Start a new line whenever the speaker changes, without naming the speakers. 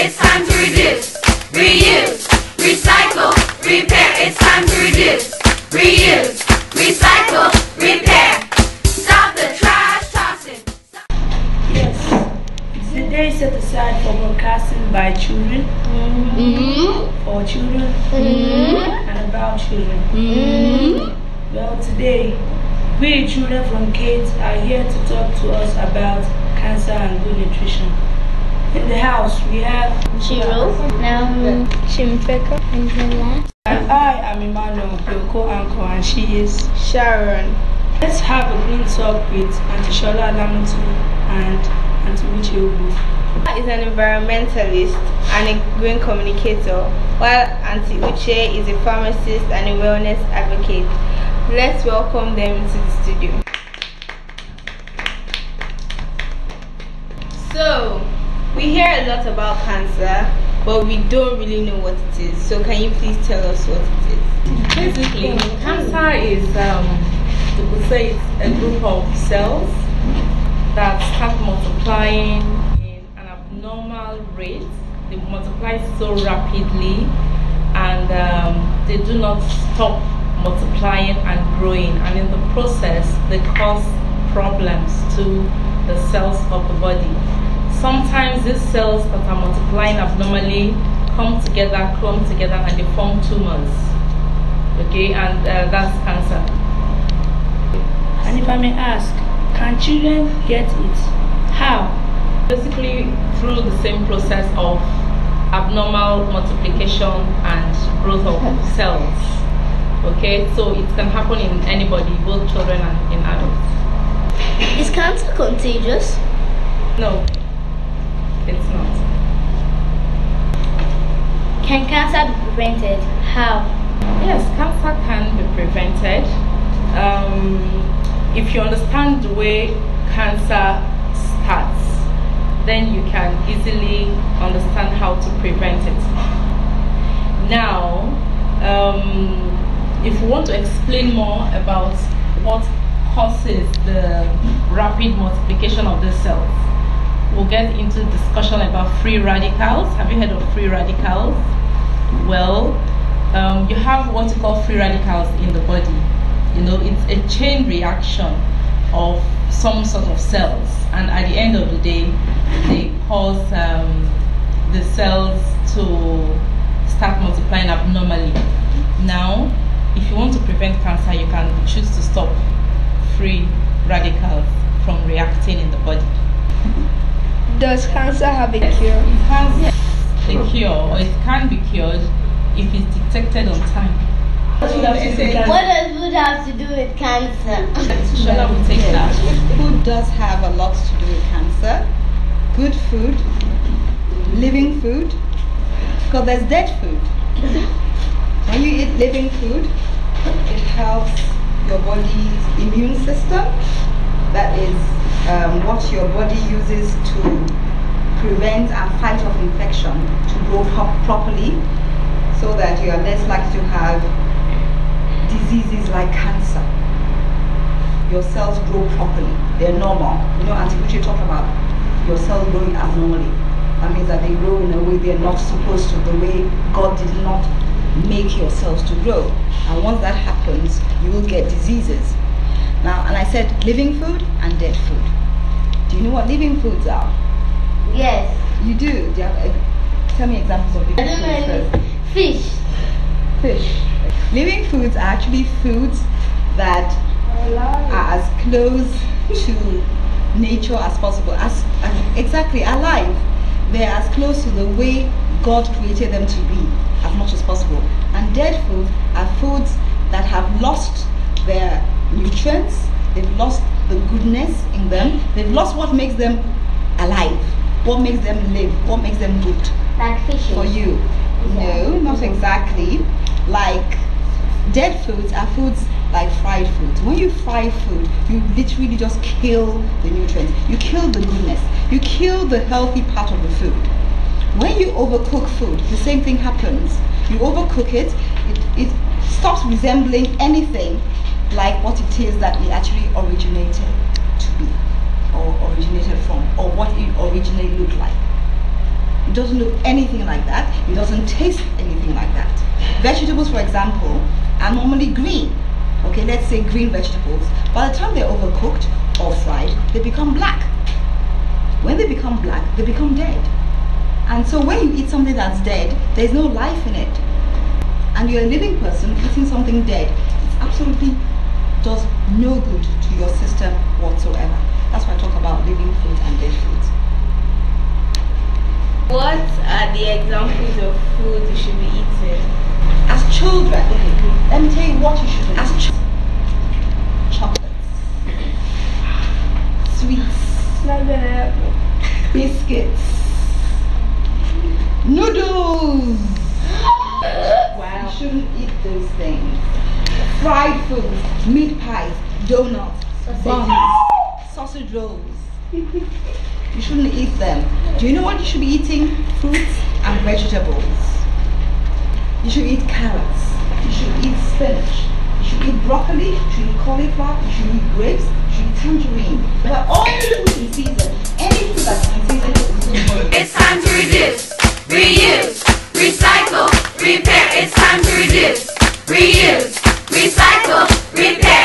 it's time to reduce, reuse, recycle, repair. It's time to reduce, reuse, recycle, repair. Stop the trash tossing.
Yes, it's the day set aside for broadcasting by children, for children, and about children. Well, today, we the children from CATE are here to talk to us about cancer and good nutrition. In the house, we have
Chiro, Chimfeka, and Bella.
And I am Emmanuel, your co-anchor, and she is
Sharon.
Let's have a green talk with Auntie Shola Lamutu and Auntie Uche Obu.
Is an environmentalist and a green communicator, while Auntie Uche is a pharmacist and a wellness advocate. Let's welcome them to the studio. So, we hear a lot about cancer, but we don't really know what it is. So can you please tell us what it is?
Basically, cancer is, we could say it's a group of cells that start multiplying in an abnormal rate. They multiply so rapidly, and they do not stop multiplying and growing, and in the process they cause problems to the cells of the body. Sometimes these cells that are multiplying abnormally come together, clump together, and they form tumors. Okay, and that's cancer.
And if I may ask, can children get it? How?
Basically through the same process of abnormal multiplication and growth of cells. Okay, so it can happen in anybody, both children and in adults.
Is cancer contagious?
No, it's not.
Can cancer be prevented? How?
Yes, cancer can be prevented. If you understand the way cancer starts, then you can easily understand how to prevent it. Now, if you want to explain more about what causes the rapid multiplication of the cells, we'll get into discussion about free radicals. Have you heard of free radicals? Well, you have what you call free radicals in the body. You know, it's a chain reaction of some sort of cells, and at the end of the day, they cause the cells to start multiplying abnormally. Now, if you want to prevent cancer, you can choose to stop free radicals from reacting in the body.
Does cancer have a cure?
It has a cure, or it can be cured if it's detected on time.
What does food have to do with cancer?
Shola will take that.
Food does have a lot to do with cancer. Good food, living food, because there's dead food. When you eat living food, it helps your body's immune system. That is what your body uses to prevent and fight off infection, to grow properly, so that you are less likely to have diseases like cancer. Your cells grow properly, they're normal. You know, Auntie Uche talked about your cells growing abnormally. That means that they grow in a way they're not supposed to, the way God did not make your cells to grow. And once that happens, you will get diseases. Now, and I said living food and dead food. Do you know what living foods are?
Yes.
You do? Do you have, tell me examples of living foods first.
Fish.
Fish. Living foods are actually foods that are as close to nature as possible, as exactly alive. They're as close to the way God created them to be as much as possible. And dead foods are foods that have lost their nutrients, they've lost the goodness in them, they've lost what makes them alive, what makes them live, what makes them good.
Like fish.
For you. No, not exactly. Like dead foods are foods like fried foods. When you fry food, you literally just kill the nutrients, you kill the goodness, you kill the healthy part of the food. When you overcook food, the same thing happens. You overcook it, it stops resembling anything like what it is that it actually originated to be, or originated from, or what it originally looked like. doesn't look anything like that. It doesn't taste anything like that. Vegetables, for example, are normally green. Okay, let's say green vegetables. By the time they're overcooked or fried, they become black. When they become black, they become dead. And so when you eat something that's dead, there's no life in it. And you're a living person eating something dead, it absolutely does no good to your system whatsoever. That's why I talk about living food and dead foods.
What are the examples of food you should be eating?
As children, okay, let me tell you what you should do. As chocolates, sweets,
Not gonna happen.
biscuits, noodles. Wow. You shouldn't eat those things. Fried foods, meat pies, donuts, buns, sausage rolls. You shouldn't eat them. Do you know what you should be eating? Fruits and vegetables. You should eat carrots. You should eat spinach. You should eat broccoli. You should eat cauliflower. You should eat grapes. You should eat tangerine. But all food in season, any food that's in season is good.
It's time to reduce, reuse, recycle, repair. It's time to reduce, reuse, recycle, repair.